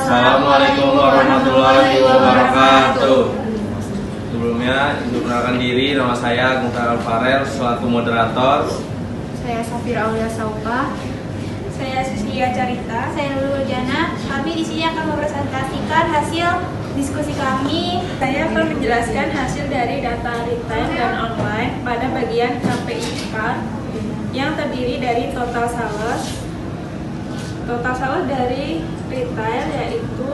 Assalamualaikum warahmatullahi wabarakatuh. Sebelumnya, untuk perkenalkan diri, nama saya Agung Farel selaku moderator. Saya Safira Aulia Saupa. Saya Siskia Carita. Saya Nurul Jana. Kami di sini akan mempresentasikan hasil diskusi kami. Saya akan menjelaskan hasil dari data retail dan online pada bagian KPI card yang terdiri dari total sales. Total sales dari retail yaitu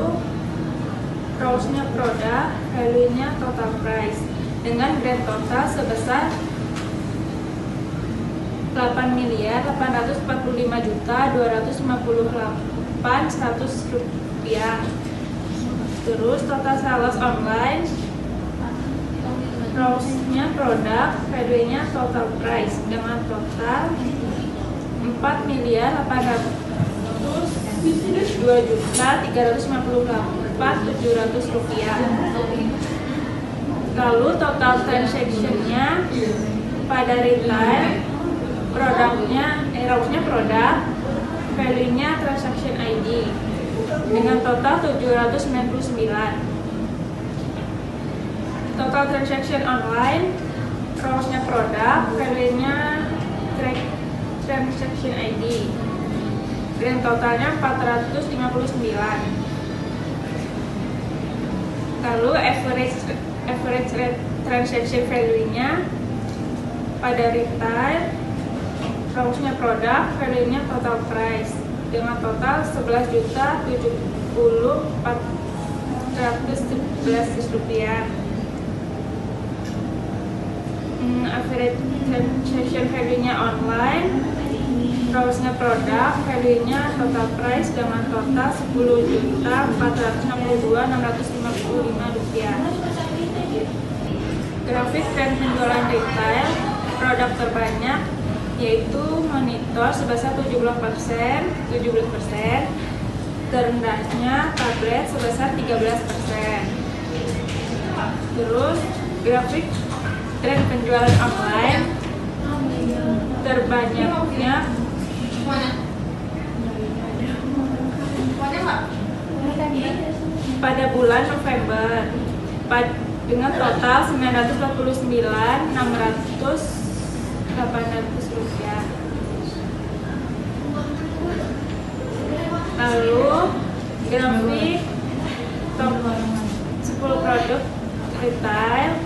rows-nya produk, value-nya total price dengan grand total sebesar 8.845.258.100 rupiah. Terus total sales online, rows-nya produk, value-nya total price dengan total 4.802.354.700 rupiah. Lalu total transaction-nya pada retail, rows-nya produk, value-nya transaction ID dengan total 799. Total transaction online, rows-nya produk, value-nya transaction ID. Grand totalnya 459. Lalu average rate transaction value-nya pada retail, rows-nya produk, value-nya total price dengan total 11.070.411 rupiah. Average transaction value-nya online, rows-nya produk, value-nya total price dengan total 10.462.655 rupiah. Grafik tren penjualan retail, produk terbanyak yaitu monitor sebesar 17%, terendahnya tablet sebesar 13%. Terus grafik tren penjualan online, terbanyaknya pada bulan November dengan total 949.800 rupiah. Lalu grafik top 10 produk retail,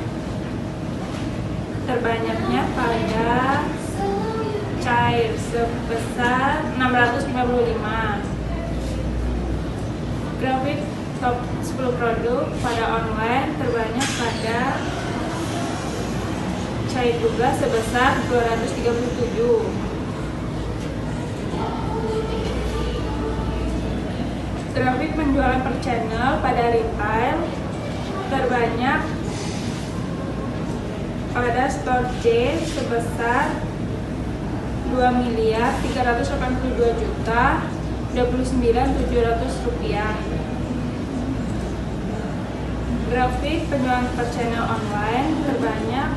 terbanyaknya pada cair sebesar 655. Grafik top 10 produk pada online terbanyak pada cair juga sebesar 237. Grafik penjualan per channel pada retail terbanyak pada store J sebesar 2.382.029.700 rupiah. Grafik penjualan per channel online terbanyak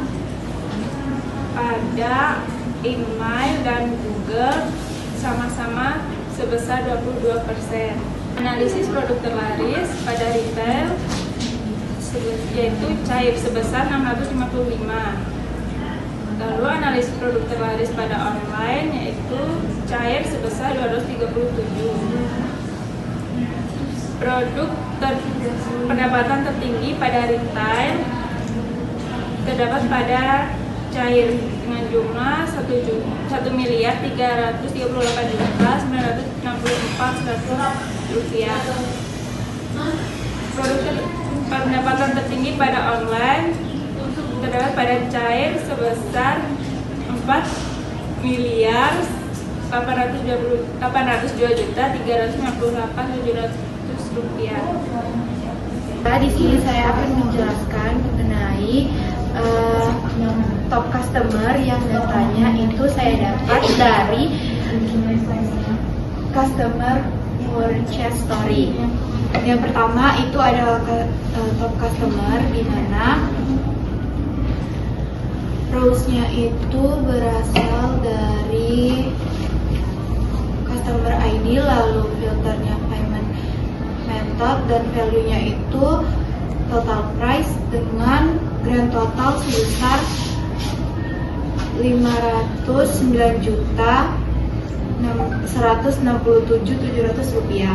pada email dan Google sama-sama sebesar 22%. Analisis produk terlaris pada retail yaitu cair sebesar 655. Lalu analisis produk terlaris pada online yaitu cair sebesar 237. Produk pendapatan tertinggi pada retail terdapat pada cair dengan jumlah 1.338.964.100 rupiah. Produk pendapatan tertinggi pada online terdapat pada cair sebesar 4.802.358.700 rupiah. Di sini saya akan menjelaskan mengenai top customer yang datanya itu saya dapat dari customer purchase story. Yang pertama itu adalah top customer di mana rules-nya itu berasal dari customer ID, lalu filternya method, dan value-nya itu total price dengan grand total sebesar 509.167.700 rupiah.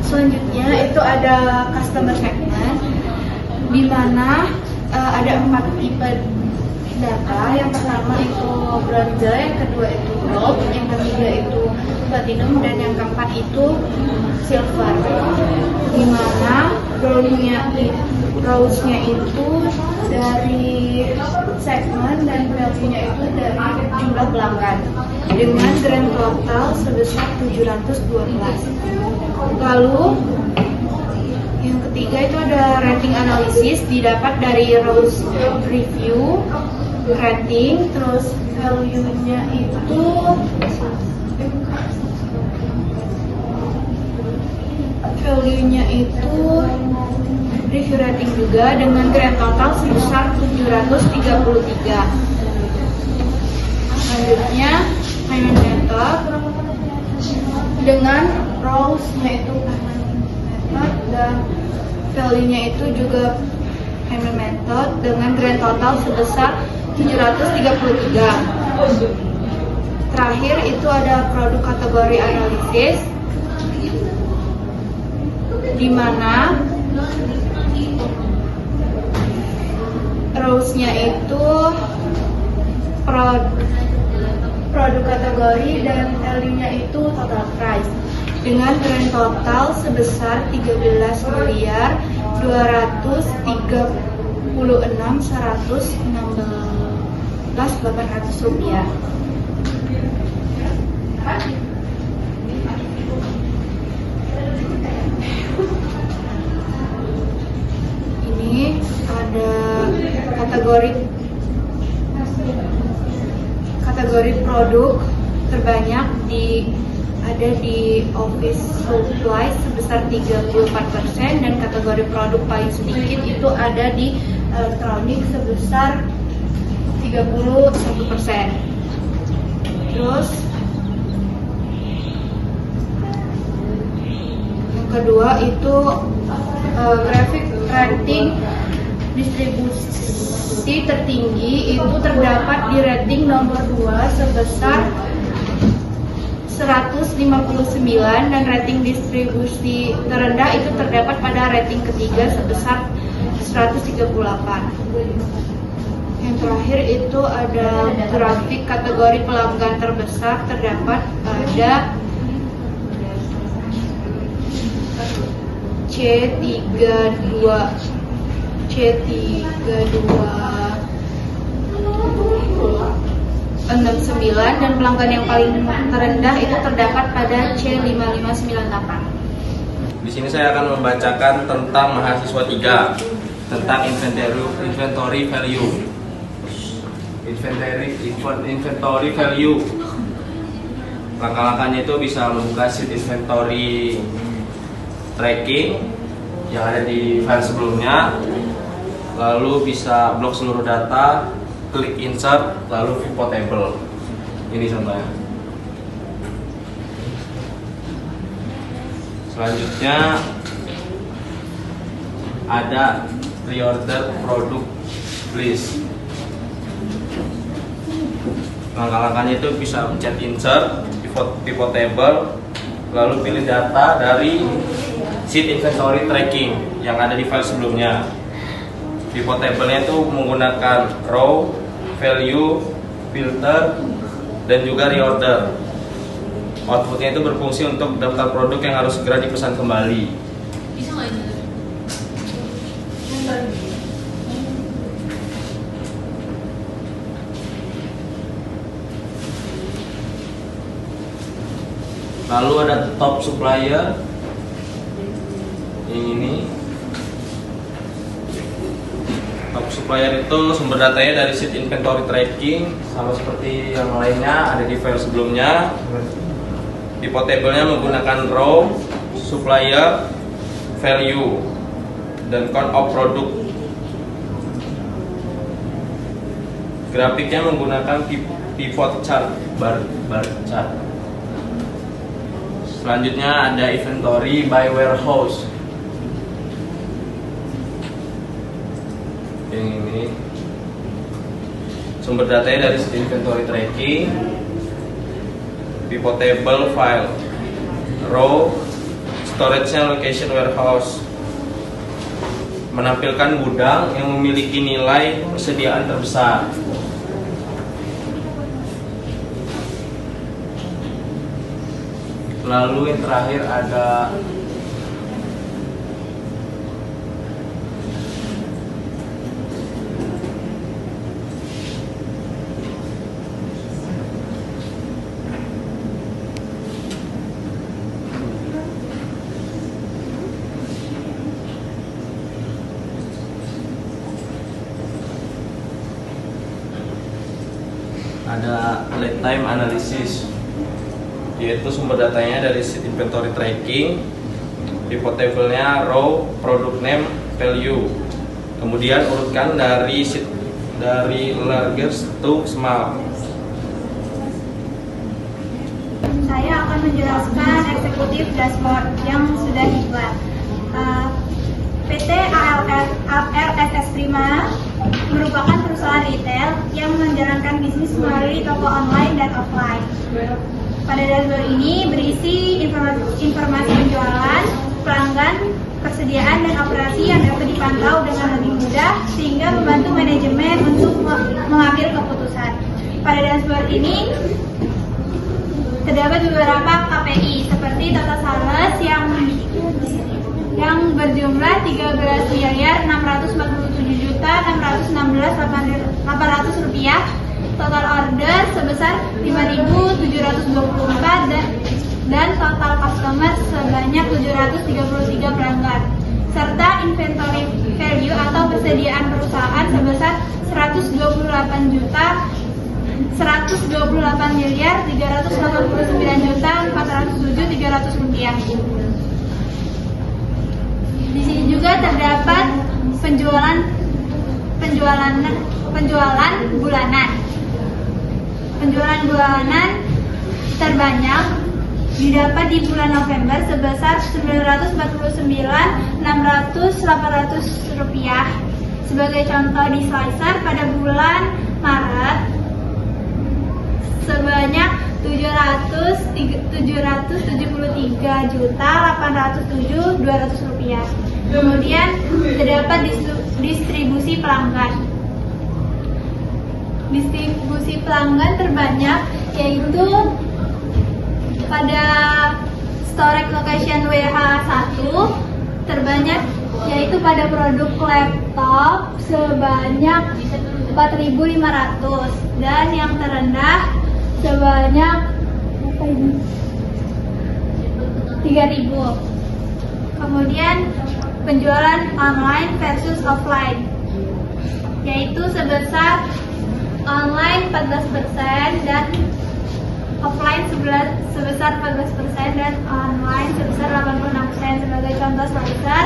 Selanjutnya itu ada customer segment, di mana ada 4 tipe data. Yang pertama itu bronze, yang kedua itu gold, yang ketiga itu platinum, dan yang keempat itu silver. Di mana rose-nya itu dari segmen dan value-nya itu dari jumlah pelanggan dengan grand total sebesar 712. Lalu yang ketiga itu ada rating analisis, didapat dari Rose Review rating, terus value-nya itu review rating juga dengan grand total sebesar 733. Selanjutnya payment method dengan roles-nya itu payment method dan value-nya itu juga payment method dengan grand total sebesar 733. Terakhir itu ada produk kategori analisis, di mana rows-nya itu produk kategori dan value-nya itu total price dengan grand total sebesar 13.236.116.800 rupiah. Ini ada kategori produk terbanyak ada di office supply sebesar 34%, dan kategori produk paling sedikit itu ada di elektronik sebesar 31%. Terus yang kedua itu graphic rating distribusi tertinggi itu terdapat di rating nomor 2 sebesar 159, dan rating distribusi terendah itu terdapat pada rating ketiga sebesar 138. Yang terakhir itu ada grafik kategori pelanggan terbesar, terdapat pada C3269, dan pelanggan yang paling terendah itu terdapat pada C5598. Di sini saya akan membacakan tentang mahasiswa 3, tentang inventory value. Inventory value. Langkah-langkahnya itu bisa membuka sheet inventory tracking yang ada di file sebelumnya, lalu bisa blok seluruh data, klik insert, lalu pivot table. Ini contohnya. Selanjutnya ada reorder product list. Langkah-langkahnya itu bisa pencet insert, pivot table, lalu pilih data dari sheet inventory tracking yang ada di file sebelumnya. Pivot table-nya itu menggunakan row, value, filter, dan juga reorder. Outputnya itu berfungsi untuk daftar produk yang harus segera dipesan kembali. Bisa nggak ini? Lalu ada top supplier ini. Top supplier itu sumber datanya dari sheet inventory tracking, sama seperti yang lainnya ada di file sebelumnya. Pivot table-nya menggunakan row, supplier, value, dan count of product. Grafiknya menggunakan pivot chart, bar chart. Selanjutnya ada inventory by warehouse. yang ini. Sumber datanya dari inventory tracking, pivot table file, row, storage-nya location warehouse. Menampilkan gudang yang memiliki nilai persediaan terbesar. Lalu yang terakhir ada lead time analysis, yaitu sumber datanya dari sheet inventory tracking, pivot table-nya row, product name, value. Kemudian urutkan dari largest to small. Saya akan menjelaskan eksekutif dashboard yang sudah dibuat. PT ALSS Prima merupakan perusahaan retail yang menjalankan bisnis melalui toko online dan offline. Pada dashboard ini berisi informasi penjualan, pelanggan, persediaan dan operasi yang dapat dipantau dengan lebih mudah sehingga membantu manajemen untuk mengambil keputusan. Pada dashboard ini terdapat beberapa KPI seperti total sales yang berjumlah 13.647.616.800 rupiah, total order sebesar 5.724 dan total customer sebanyak 733 pelanggan, serta inventory value atau persediaan perusahaan sebesar 128.389.407.300 rupiah. Di sini juga terdapat penjualan bulanan. Penjualan bulanan terbanyak didapat di bulan November sebesar 949.600 rupiah. Sebagai contoh di slicer, pada bulan Maret sebanyak 773.807.200 rupiah. Kemudian terdapat distribusi pelanggan. Distribusi pelanggan terbanyak yaitu pada storage location WH1 terbanyak yaitu pada produk laptop sebanyak 4.500 dan yang terendah sebanyak 3.000. Kemudian penjualan online versus offline, yaitu sebesar online 14% dan offline sebesar 14% dan online sebesar 86%. Sebagai contoh slicer,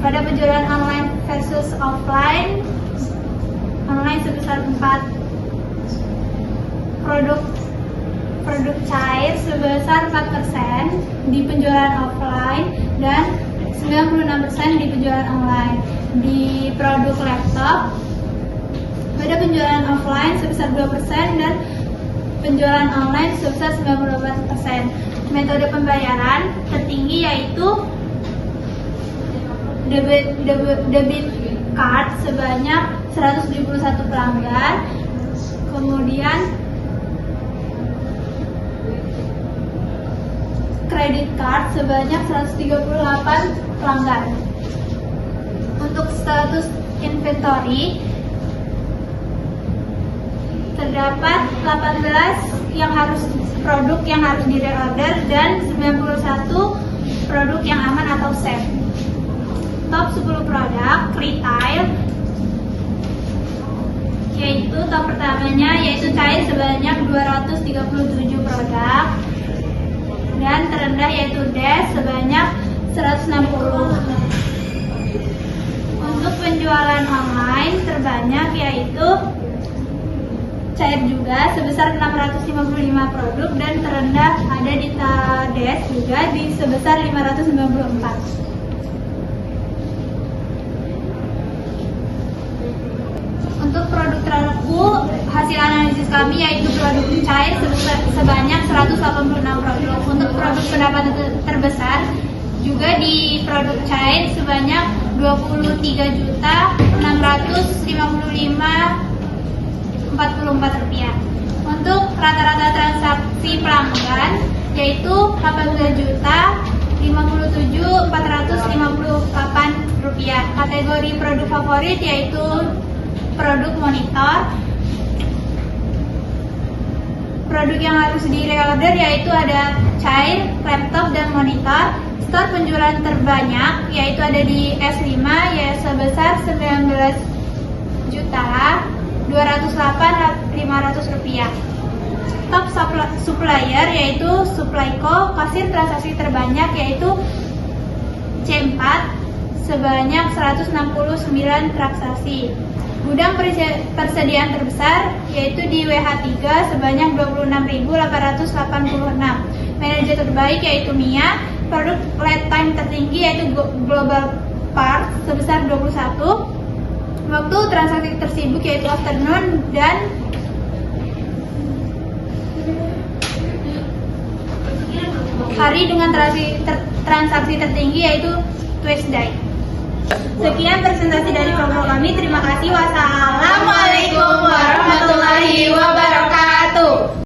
pada penjualan online versus offline, online sebesar 4, produk cair sebesar 4% di penjualan offline dan 96% di penjualan online. Di produk laptop, pada penjualan offline sebesar 2% dan penjualan online sebesar 98%. Metode pembayaran tertinggi yaitu debit card sebanyak 171 pelanggan, kemudian credit card sebanyak 138 pelanggan. Untuk status inventory terdapat 18 produk yang harus di-reorder dan 91 produk yang aman atau safe. Top 10 produk retail yaitu top pertamanya yaitu cair sebanyak 237 produk dan terendah yaitu dash sebanyak 160. Untuk penjualan online terbanyak yaitu cair juga sebesar 655 produk dan terendah ada di dash juga di sebesar 594. produk terlaku, hasil analisis kami yaitu produk cair sebanyak 186 produk. Untuk produk pendapatan terbesar juga di produk cair sebanyak 23.655.44 rupiah. Untuk rata-rata transaksi pelanggan yaitu 18.057.458 rupiah. Kategori produk favorit yaitu produk monitor. Produk yang harus di-reorder yaitu ada cair, laptop, dan monitor. Skor penjualan terbanyak yaitu ada di S5 yaitu sebesar 19.208.500 rupiah. Top supplier yaitu Supplyco, kasir transaksi terbanyak yaitu C4 sebanyak 169 transaksi. Gudang persediaan terbesar yaitu di WH3 sebanyak 26.886. Manajer terbaik yaitu Mia. Produk lead time tertinggi yaitu Global Parts sebesar 21. Waktu transaksi tersibuk yaitu afternoon, dan hari dengan transaksi tertinggi yaitu Tuesday. Sekian presentasi dari program kami. Terima kasih. Wassalamualaikum warahmatullahi wabarakatuh.